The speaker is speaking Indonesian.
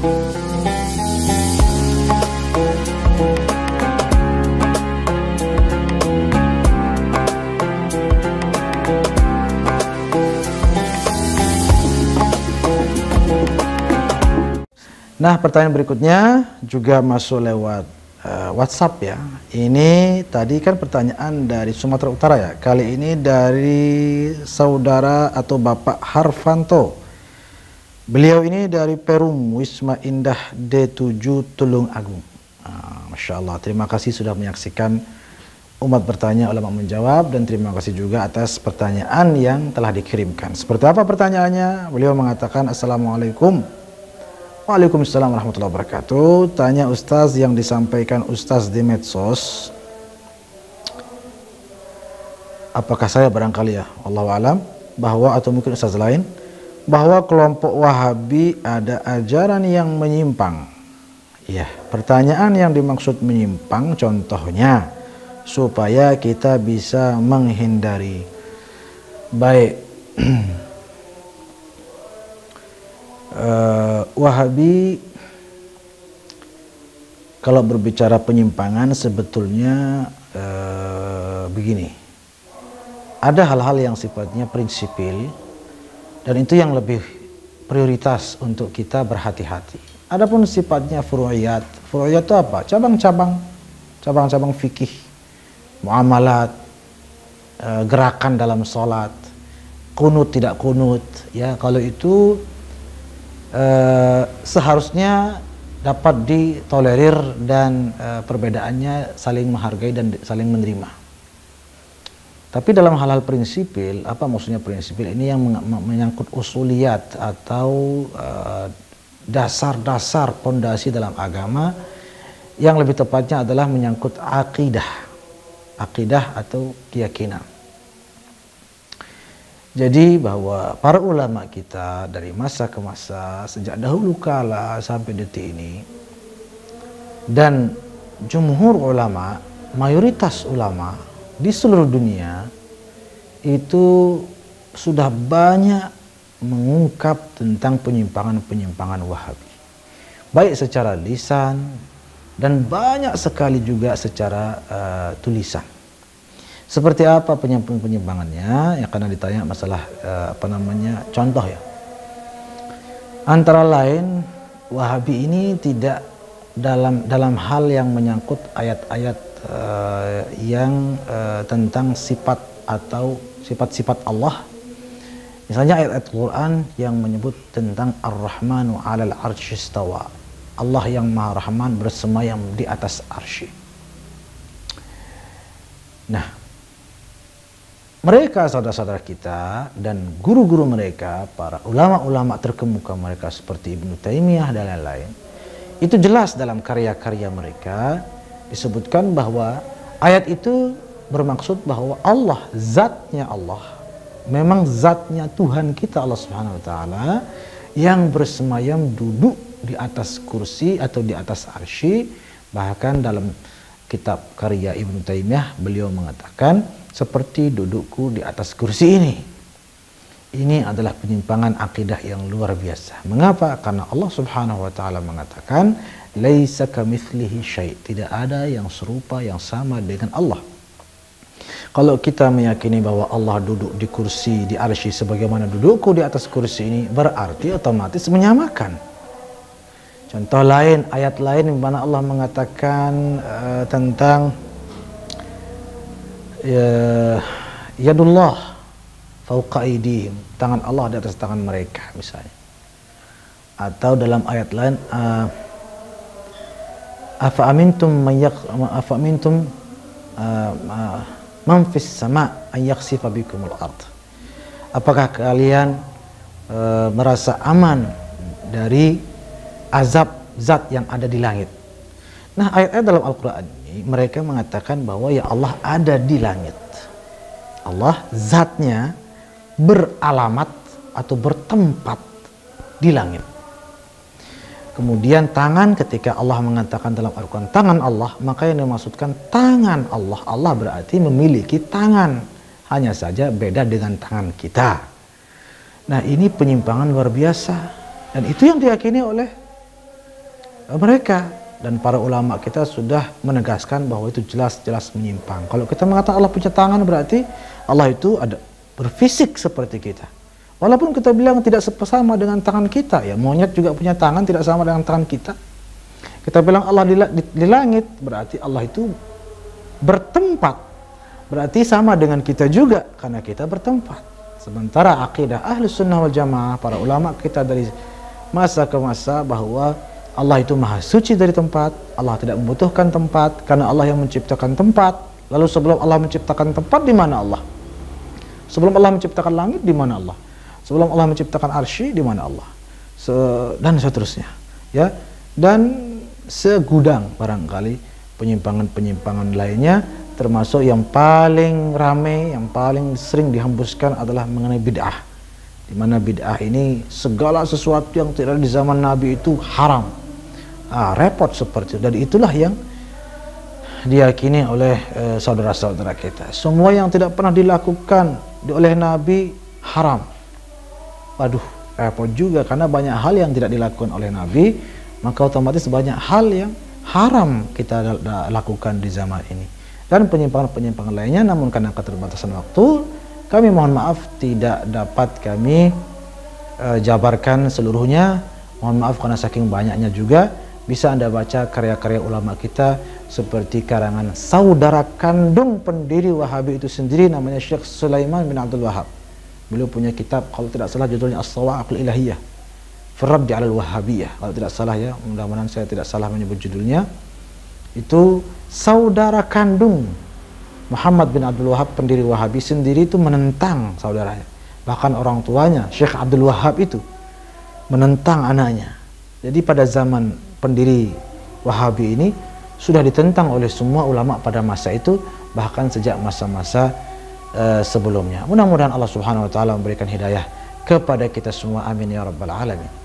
Nah, pertanyaan berikutnya juga masuk lewat WhatsApp ya. Ini tadi kan pertanyaan dari Sumatera Utara ya. Kali ini dari saudara atau Bapak Harfanto. Beliau ini dari Perum, Wisma Indah D7 Tulung Agung. Masya Allah, terima kasih sudah menyaksikan Umat Bertanya Ulama Menjawab, dan terima kasih juga atas pertanyaan yang telah dikirimkan. Seperti apa pertanyaannya? Beliau mengatakan, Assalamualaikum. Waalaikumsalam warahmatullahi wabarakatuh. Tanya Ustaz, yang disampaikan Ustaz di medsos, apakah saya barangkali ya, Allahu alam, bahwa atau mungkin Ustaz lain, bahwa kelompok Wahabi ada ajaran yang menyimpang. Ya, pertanyaan yang dimaksud menyimpang contohnya supaya kita bisa menghindari. Baik. Wahabi kalau berbicara penyimpangan sebetulnya begini, ada hal-hal yang sifatnya prinsipil dan itu yang lebih prioritas untuk kita berhati-hati. Adapun sifatnya furu'iyat, furu'iyat itu apa? Cabang-cabang fikih, muamalat, gerakan dalam sholat, kunut tidak kunut, ya kalau itu seharusnya dapat ditolerir dan perbedaannya saling menghargai dan saling menerima. Tapi dalam hal-hal prinsipil, apa maksudnya prinsipil? Ini yang menyangkut usuliyat atau dasar-dasar pondasi dalam agama, yang lebih tepatnya adalah menyangkut akidah atau keyakinan. Jadi bahwa para ulama kita dari masa ke masa, sejak dahulu kala sampai detik ini, dan jumhur ulama, mayoritas ulama di seluruh dunia itu sudah banyak mengungkap tentang penyimpangan-penyimpangan Wahabi, baik secara lisan dan banyak sekali juga secara tulisan. Seperti apa penyimpangannya? Ya, karena ditanya masalah contoh ya. Antara lain, Wahabi ini tidak dalam hal yang menyangkut ayat-ayat yang tentang sifat atau sifat-sifat Allah. Misalnya ayat-ayat Quran yang menyebut tentang Ar-Rahmanu 'alal 'arsy istawa. Allah yang Maha Rahman bersemayam di atas arsy. Nah, mereka saudara-saudara kita dan guru-guru mereka, para ulama-ulama terkemuka mereka seperti Ibnu Taimiyah dan lain-lain, itu jelas dalam karya-karya mereka disebutkan bahwa ayat itu bermaksud bahwa Allah, zatnya Allah, memang zatnya Tuhan kita Allah Subhanahu wa taala yang bersemayam duduk di atas kursi atau di atas arsy. Bahkan dalam kitab karya Ibnu Taimiyah beliau mengatakan, seperti dudukku di atas kursi ini. Ini adalah penyimpangan akidah yang luar biasa. Mengapa? Karena Allah Subhanahu wa taala mengatakan, laisa kamitslihi syai', tidak ada yang serupa yang sama dengan Allah. Kalau kita meyakini bahwa Allah duduk di kursi di arsy sebagaimana dudukku di atas kursi ini, berarti otomatis menyamakan. Contoh lain, ayat lain di mana Allah mengatakan tentang yadullah fauqa aydihim, tangan Allah di atas tangan mereka misalnya. Atau dalam ayat lain, afa amintum man fis sama an yakhsifa bikumul ard. Apakah kalian merasa aman dari azab zat yang ada di langit? Nah, ayat-ayat dalam Al-Quran ini mereka mengatakan bahwa ya Allah ada di langit. Allah zatnya beralamat atau bertempat di langit. Kemudian tangan, ketika Allah mengatakan dalam Al-Quran tangan Allah, maka yang dimaksudkan tangan Allah. Allah berarti memiliki tangan, hanya saja beda dengan tangan kita. Nah, ini penyimpangan luar biasa, dan itu yang diyakini oleh mereka. Dan para ulama kita sudah menegaskan bahwa itu jelas-jelas menyimpang. Kalau kita mengatakan Allah punya tangan, berarti Allah itu ada berfisik seperti kita. Walaupun kita bilang tidak sama dengan tangan kita, ya monyet juga punya tangan tidak sama dengan tangan kita. Kita bilang Allah di langit, berarti Allah itu bertempat, berarti sama dengan kita juga karena kita bertempat. Sementara akidah Ahlus Sunnah wal Jamaah, para ulama kita dari masa ke masa, bahwa Allah itu maha suci dari tempat, Allah tidak membutuhkan tempat karena Allah yang menciptakan tempat. Lalu sebelum Allah menciptakan tempat, di mana Allah? Sebelum Allah menciptakan langit, di mana Allah? Sebelum Allah menciptakan arsy, di mana Allah? Dan seterusnya, ya. Dan segudang barangkali penyimpangan-penyimpangan lainnya, termasuk yang paling ramai, yang paling sering dihembuskan adalah mengenai bid'ah. Di mana bid'ah ini segala sesuatu yang tidak ada di zaman Nabi itu haram. Repot seperti itu. Dan itulah yang diyakini oleh saudara-saudara kita. Semua yang tidak pernah dilakukan oleh Nabi haram. Waduh, repot juga karena banyak hal yang tidak dilakukan oleh Nabi, maka otomatis banyak hal yang haram kita lakukan di zaman ini. Dan penyimpangan-penyimpangan lainnya, namun karena keterbatasan waktu, kami mohon maaf tidak dapat kami jabarkan seluruhnya. Mohon maaf karena saking banyaknya juga. Bisa Anda baca karya-karya ulama kita seperti karangan saudara kandung pendiri Wahabi itu sendiri, namanya Syekh Sulaiman bin Abdul Wahab. Beliau punya kitab, kalau tidak salah judulnya As-Sawa'iqul Ilahiyah fi Raddi 'alal Wahhabiyah, kalau tidak salah ya, mudah-mudahan saya tidak salah menyebut judulnya. Itu saudara kandung Muhammad bin Abdul Wahab, pendiri Wahabi sendiri, itu menentang saudaranya. Bahkan orang tuanya Syekh Abdul Wahab itu menentang anaknya. Jadi pada zaman pendiri Wahabi ini sudah ditentang oleh semua ulama pada masa itu, bahkan sejak masa-masa sebelumnya. Mudah-mudahan Allah Subhanahu wa taala memberikan hidayah kepada kita semua, amin ya rabbal alamin.